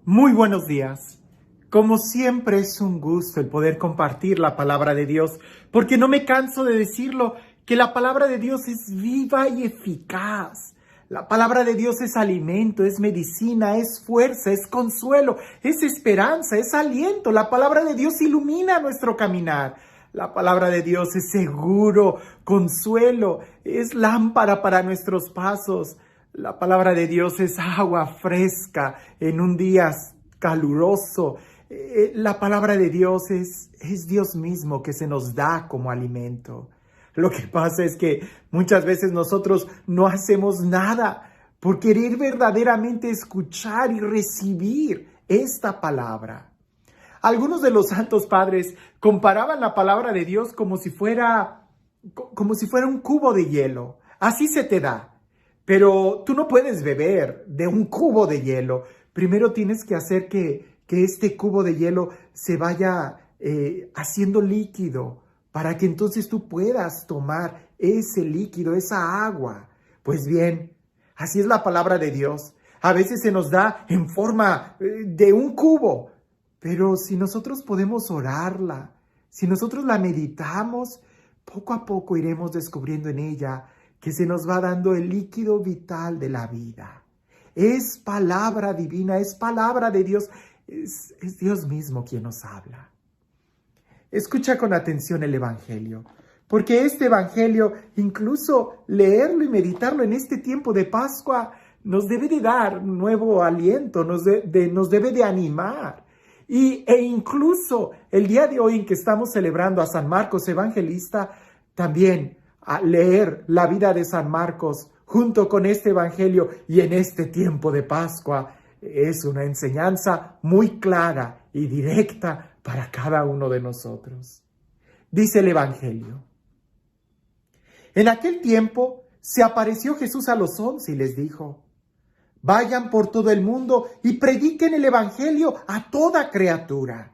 Muy buenos días. Como siempre es un gusto el poder compartir la palabra de Dios, porque no me canso de decirlo, que la palabra de Dios es viva y eficaz. La palabra de Dios es alimento, es medicina, es fuerza, es consuelo, es esperanza, es aliento. La palabra de Dios ilumina nuestro caminar. La palabra de Dios es seguro, consuelo, es lámpara para nuestros pasos. La palabra de Dios es agua fresca en un día caluroso. La palabra de Dios es Dios mismo que se nos da como alimento. Lo que pasa es que muchas veces nosotros no hacemos nada por querer verdaderamente escuchar y recibir esta palabra. Algunos de los santos padres comparaban la palabra de Dios como si fuera un cubo de hielo. Así se te da. Pero tú no puedes beber de un cubo de hielo. Primero tienes que hacer que este cubo de hielo se vaya haciendo líquido para que entonces tú puedas tomar ese líquido, esa agua. Pues bien, así es la palabra de Dios. A veces se nos da en forma de un cubo, pero si nosotros podemos orarla, si nosotros la meditamos, poco a poco iremos descubriendo en ella que se nos va dando el líquido vital de la vida. Es palabra divina, es palabra de Dios, es Dios mismo quien nos habla. Escucha con atención el Evangelio, porque este Evangelio, incluso leerlo y meditarlo en este tiempo de Pascua, nos debe de dar nuevo aliento, nos debe de animar. E incluso el día de hoy en que estamos celebrando a San Marcos Evangelista, también a leer la vida de San Marcos junto con este Evangelio y en este tiempo de Pascua es una enseñanza muy clara y directa para cada uno de nosotros. Dice el Evangelio: en aquel tiempo se apareció Jesús a los 11 y les dijo: vayan por todo el mundo y prediquen el Evangelio a toda criatura.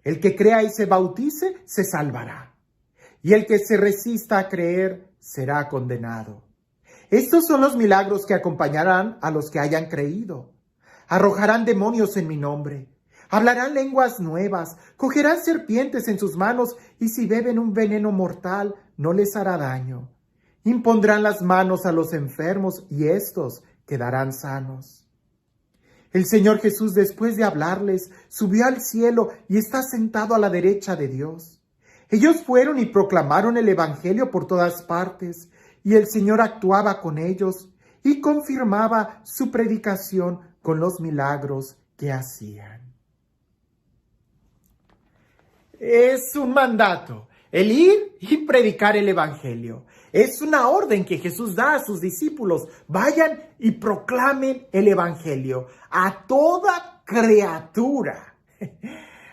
El que crea y se bautice se salvará, y el que se resista a creer será condenado. Estos son los milagros que acompañarán a los que hayan creído. Arrojarán demonios en mi nombre, hablarán lenguas nuevas, cogerán serpientes en sus manos, y si beben un veneno mortal no les hará daño. Impondrán las manos a los enfermos y éstos quedarán sanos. El Señor Jesús, después de hablarles, subió al cielo y está sentado a la derecha de Dios. Ellos fueron y proclamaron el Evangelio por todas partes, y el Señor actuaba con ellos y confirmaba su predicación con los milagros que hacían. Es un mandato, el ir y predicar el Evangelio. Es una orden que Jesús da a sus discípulos. Vayan y proclamen el Evangelio a toda criatura.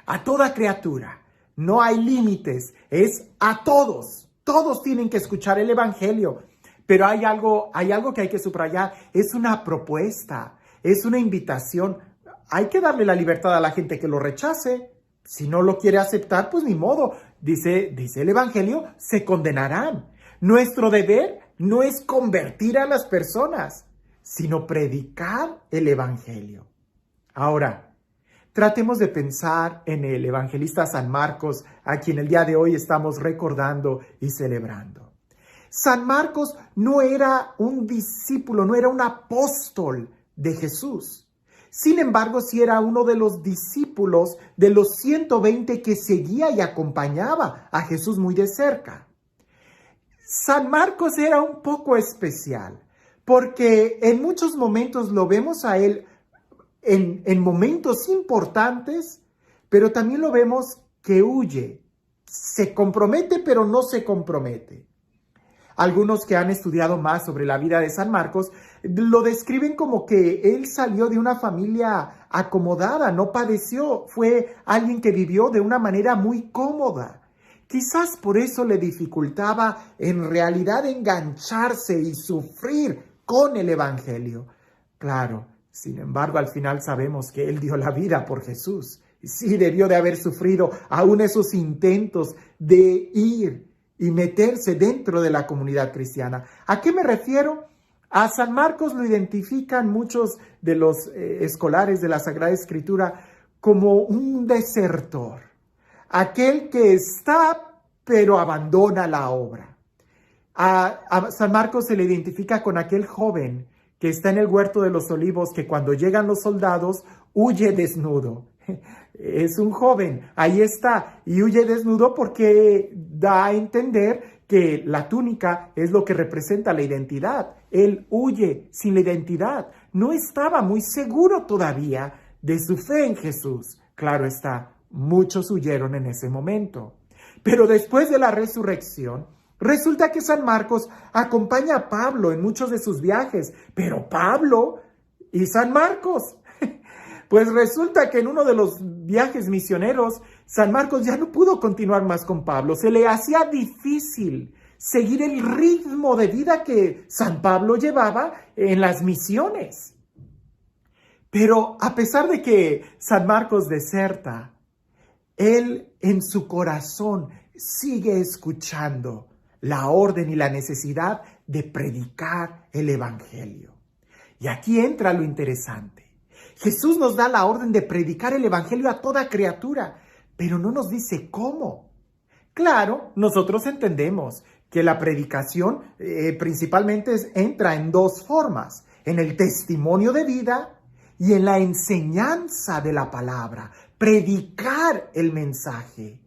A toda criatura. No hay límites, es a todos. Todos tienen que escuchar el Evangelio. Pero hay algo que hay que subrayar. Es una propuesta, es una invitación. Hay que darle la libertad a la gente que lo rechace. Si no lo quiere aceptar, pues ni modo. Dice el Evangelio, se condenarán. Nuestro deber no es convertir a las personas, sino predicar el Evangelio. Ahora, tratemos de pensar en el evangelista San Marcos, a quien el día de hoy estamos recordando y celebrando. San Marcos no era un discípulo, no era un apóstol de Jesús. Sin embargo, sí era uno de los discípulos de los 120 que seguía y acompañaba a Jesús muy de cerca. San Marcos era un poco especial, porque en muchos momentos lo vemos a él en momentos importantes, pero también lo vemos que huye, se compromete pero no se compromete. Algunos que han estudiado más sobre la vida de San Marcos lo describen como que él salió de una familia acomodada, no padeció, fue alguien que vivió de una manera muy cómoda. Quizás por eso le dificultaba en realidad engancharse y sufrir con el Evangelio. Claro, sin embargo, al final sabemos que él dio la vida por Jesús. Y sí, debió de haber sufrido aún esos intentos de ir y meterse dentro de la comunidad cristiana. ¿A qué me refiero? A San Marcos lo identifican muchos de los escolares de la Sagrada Escritura como un desertor, aquel que está pero abandona la obra. A San Marcos se le identifica con aquel joven que está en el huerto de los olivos, que cuando llegan los soldados huye desnudo. Es un joven, ahí está, y huye desnudo porque da a entender que la túnica es lo que representa la identidad. Él huye sin la identidad. No estaba muy seguro todavía de su fe en Jesús. Claro está, muchos huyeron en ese momento. Pero después de la resurrección, resulta que San Marcos acompaña a Pablo en muchos de sus viajes. Pero Pablo y San Marcos, pues resulta que en uno de los viajes misioneros, San Marcos ya no pudo continuar más con Pablo. Se le hacía difícil seguir el ritmo de vida que San Pablo llevaba en las misiones. Pero a pesar de que San Marcos deserta, él en su corazón sigue escuchando la orden y la necesidad de predicar el Evangelio. Y aquí entra lo interesante. Jesús nos da la orden de predicar el Evangelio a toda criatura, pero no nos dice cómo. Claro, nosotros entendemos que la predicación principalmente entra en dos formas: en el testimonio de vida y en la enseñanza de la palabra, predicar el mensaje.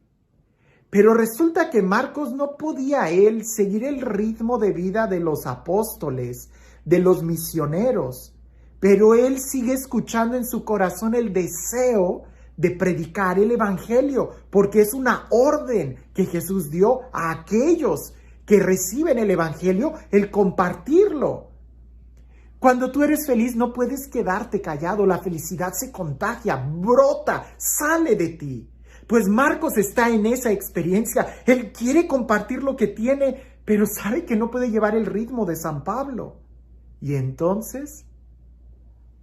Pero resulta que Marcos no podía él seguir el ritmo de vida de los apóstoles, de los misioneros, pero él sigue escuchando en su corazón el deseo de predicar el Evangelio, porque es una orden que Jesús dio a aquellos que reciben el Evangelio, el compartirlo. Cuando tú eres feliz no puedes quedarte callado, la felicidad se contagia, brota, sale de ti. Pues Marcos está en esa experiencia, él quiere compartir lo que tiene, pero sabe que no puede llevar el ritmo de San Pablo. Y entonces,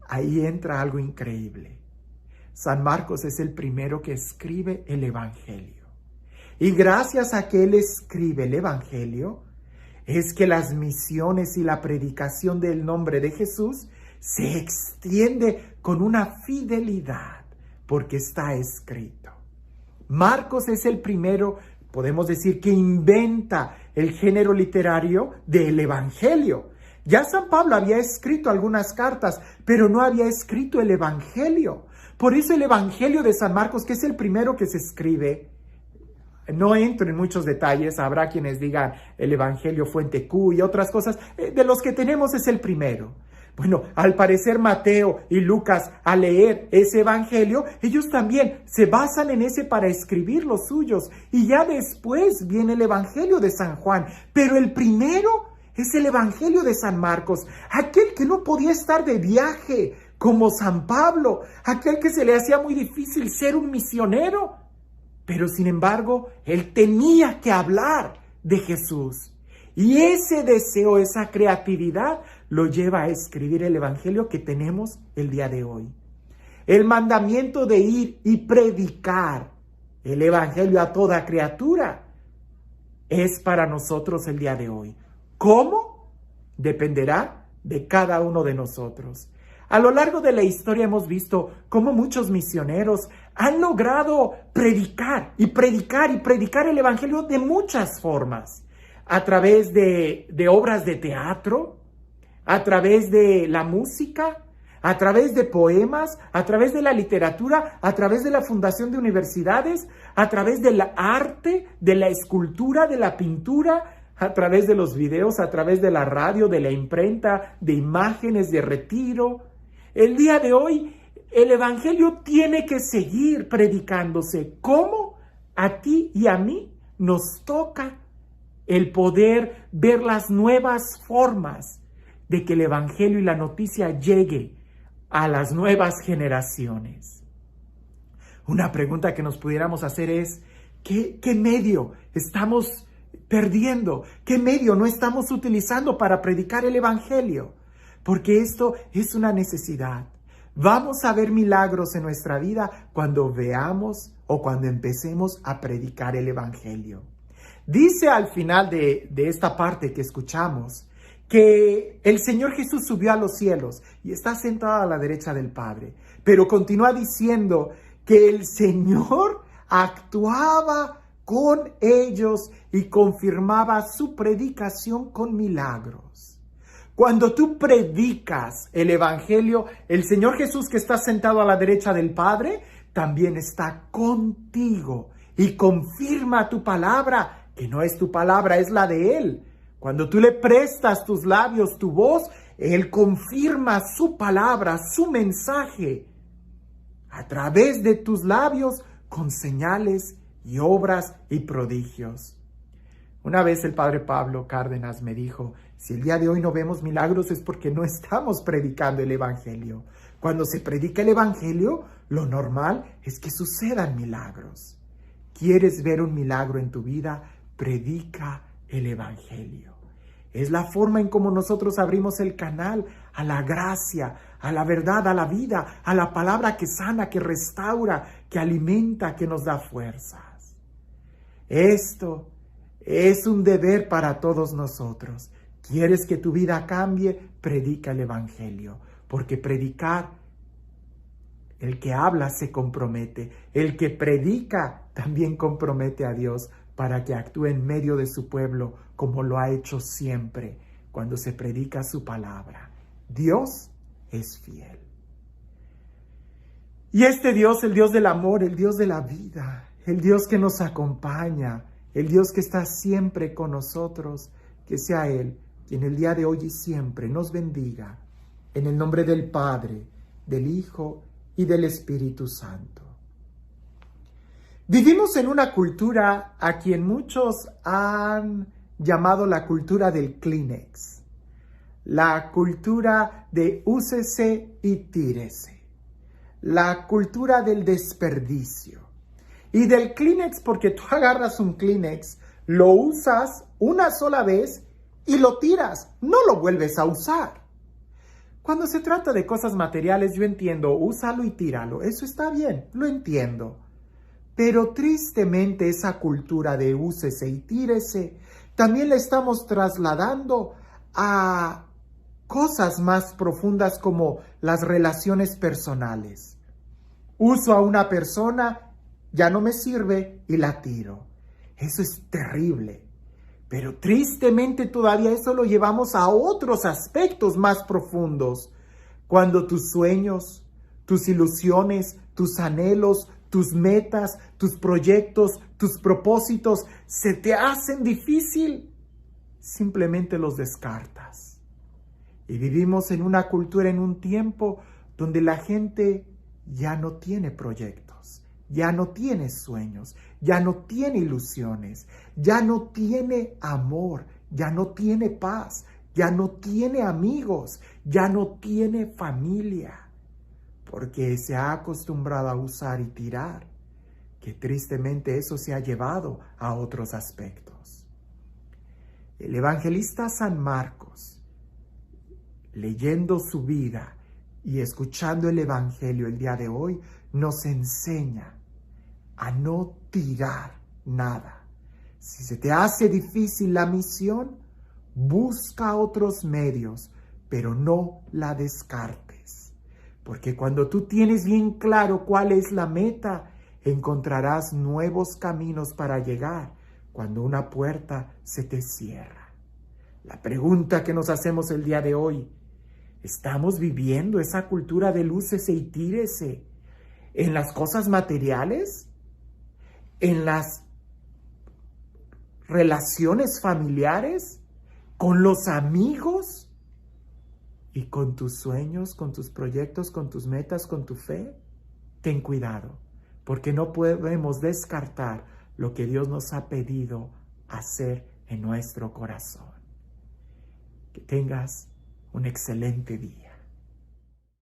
ahí entra algo increíble. San Marcos es el primero que escribe el Evangelio. Y gracias a que él escribe el Evangelio, es que las misiones y la predicación del nombre de Jesús se extiende con una fidelidad, porque está escrito. Marcos es el primero, podemos decir, que inventa el género literario del Evangelio. Ya San Pablo había escrito algunas cartas, pero no había escrito el Evangelio. Por eso el Evangelio de San Marcos, que es el primero que se escribe, no entro en muchos detalles, habrá quienes digan el Evangelio Fuente Q y otras cosas, de los que tenemos es el primero. Bueno, al parecer Mateo y Lucas, al leer ese Evangelio, ellos también se basan en ese para escribir los suyos. Y ya después viene el Evangelio de San Juan. Pero el primero es el Evangelio de San Marcos, aquel que no podía estar de viaje como San Pablo, aquel que se le hacía muy difícil ser un misionero. Pero sin embargo, él tenía que hablar de Jesús. Y ese deseo, esa creatividad, lo lleva a escribir el Evangelio que tenemos el día de hoy. El mandamiento de ir y predicar el Evangelio a toda criatura es para nosotros el día de hoy. ¿Cómo? Dependerá de cada uno de nosotros. A lo largo de la historia hemos visto cómo muchos misioneros han logrado predicar y predicar y predicar el Evangelio de muchas formas. A través de obras de teatro, a través de la música, a través de poemas, a través de la literatura, a través de la fundación de universidades, a través del arte, de la escultura, de la pintura, a través de los videos, a través de la radio, de la imprenta, de imágenes de retiro. El día de hoy, el Evangelio tiene que seguir predicándose. ¿Cómo? A ti y a mí nos toca el poder ver las nuevas formas de que el Evangelio y la noticia llegue a las nuevas generaciones. Una pregunta que nos pudiéramos hacer es, ¿qué medio estamos perdiendo? ¿Qué medio no estamos utilizando para predicar el Evangelio? Porque esto es una necesidad. Vamos a ver milagros en nuestra vida cuando veamos o cuando empecemos a predicar el Evangelio. Dice al final de esta parte que escuchamos que el Señor Jesús subió a los cielos y está sentado a la derecha del Padre. Pero continúa diciendo que el Señor actuaba con ellos y confirmaba su predicación con milagros. Cuando tú predicas el Evangelio, el Señor Jesús, que está sentado a la derecha del Padre, también está contigo y confirma tu palabra, que no es tu palabra, es la de Él. Cuando tú le prestas tus labios, tu voz, Él confirma su palabra, su mensaje, a través de tus labios, con señales y obras y prodigios. Una vez el padre Pablo Cárdenas me dijo, si el día de hoy no vemos milagros es porque no estamos predicando el Evangelio. Cuando se predica el Evangelio, lo normal es que sucedan milagros. ¿Quieres ver un milagro en tu vida? Predica el Evangelio. Es la forma en cómo nosotros abrimos el canal a la gracia, a la verdad, a la vida, a la palabra que sana, que restaura, que alimenta, que nos da fuerzas. Esto es un deber para todos nosotros. ¿Quieres que tu vida cambie? Predica el Evangelio, porque predicar, el que habla se compromete, el que predica también compromete a Dios para que actúe en medio de su pueblo como lo ha hecho siempre cuando se predica su palabra. Dios es fiel. Y este Dios, el Dios del amor, el Dios de la vida, el Dios que nos acompaña, el Dios que está siempre con nosotros, que sea Él quien el día de hoy y siempre nos bendiga, en el nombre del Padre, del Hijo y del Espíritu Santo. Vivimos en una cultura a quien muchos han llamado la cultura del Kleenex, la cultura de úsese y tírese, la cultura del desperdicio. Y del Kleenex porque tú agarras un Kleenex, lo usas una sola vez y lo tiras, no lo vuelves a usar. Cuando se trata de cosas materiales, yo entiendo, úsalo y tíralo, eso está bien, lo entiendo. Pero tristemente esa cultura de úsese y tírese también la estamos trasladando a cosas más profundas como las relaciones personales. Uso a una persona, ya no me sirve y la tiro. Eso es terrible. Pero tristemente todavía eso lo llevamos a otros aspectos más profundos. Cuando tus sueños, tus ilusiones, tus anhelos, tus metas, tus proyectos, tus propósitos se te hacen difícil, simplemente los descartas. Y vivimos en una cultura, en un tiempo donde la gente ya no tiene proyectos, ya no tiene sueños, ya no tiene ilusiones, ya no tiene amor, ya no tiene paz, ya no tiene amigos, ya no tiene familia. Porque se ha acostumbrado a usar y tirar, que tristemente eso se ha llevado a otros aspectos. El evangelista San Marcos, leyendo su vida y escuchando el Evangelio el día de hoy, nos enseña a no tirar nada. Si se te hace difícil la misión, busca otros medios, pero no la descartes. Porque cuando tú tienes bien claro cuál es la meta, encontrarás nuevos caminos para llegar cuando una puerta se te cierra. La pregunta que nos hacemos el día de hoy, ¿estamos viviendo esa cultura del úsese y tírese en las cosas materiales? ¿En las relaciones familiares? ¿Con los amigos? ¿Y con tus sueños, con tus proyectos, con tus metas, con tu fe? Ten cuidado, porque no podemos descartar lo que Dios nos ha pedido hacer en nuestro corazón. Que tengas un excelente día.